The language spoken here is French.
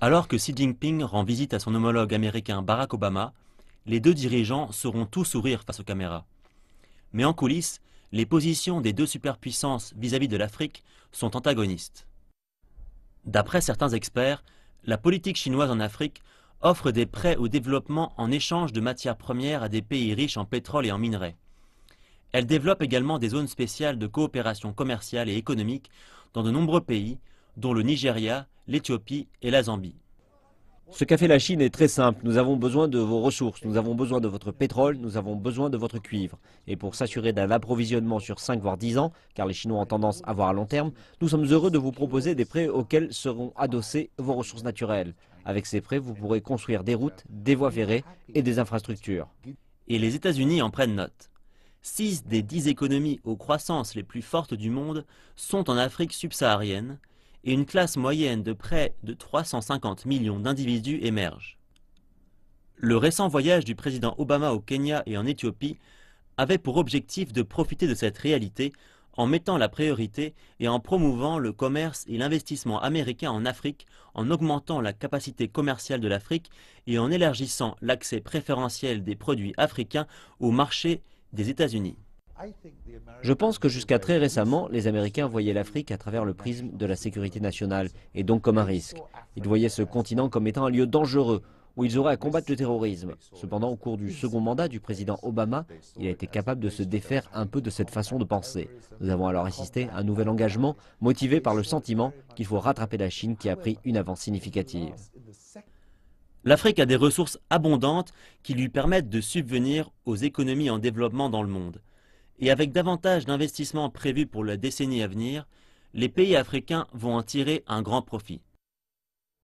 Alors que Xi Jinping rend visite à son homologue américain Barack Obama, les deux dirigeants sauront tout sourire face aux caméras. Mais en coulisses, les positions des deux superpuissances vis-à-vis de l'Afrique sont antagonistes. D'après certains experts, la politique chinoise en Afrique offre des prêts au développement en échange de matières premières à des pays riches en pétrole et en minerais. Elle développe également des zones spéciales de coopération commerciale et économique dans de nombreux pays, dont le Nigeria, l'Éthiopie et la Zambie. Ce qu'a fait la Chine est très simple. Nous avons besoin de vos ressources, nous avons besoin de votre pétrole, nous avons besoin de votre cuivre. Et pour s'assurer d'un approvisionnement sur 5 voire 10 ans, car les Chinois ont tendance à voir à long terme, nous sommes heureux de vous proposer des prêts auxquels seront adossées vos ressources naturelles. Avec ces prêts, vous pourrez construire des routes, des voies ferrées et des infrastructures. Et les États-Unis en prennent note. 6 des 10 économies aux croissances les plus fortes du monde sont en Afrique subsaharienne, et une classe moyenne de près de 350 millions d'individus émerge. Le récent voyage du président Obama au Kenya et en Éthiopie avait pour objectif de profiter de cette réalité en mettant la priorité et en promouvant le commerce et l'investissement américain en Afrique, en augmentant la capacité commerciale de l'Afrique et en élargissant l'accès préférentiel des produits africains au marché des États-Unis. Je pense que jusqu'à très récemment, les Américains voyaient l'Afrique à travers le prisme de la sécurité nationale, et donc comme un risque. Ils voyaient ce continent comme étant un lieu dangereux, où ils auraient à combattre le terrorisme. Cependant, au cours du second mandat du président Obama, il a été capable de se défaire un peu de cette façon de penser. Nous avons alors assisté à un nouvel engagement, motivé par le sentiment qu'il faut rattraper la Chine qui a pris une avance significative. L'Afrique a des ressources abondantes qui lui permettent de subvenir aux économies en développement dans le monde. Et avec davantage d'investissements prévus pour la décennie à venir, les pays africains vont en tirer un grand profit.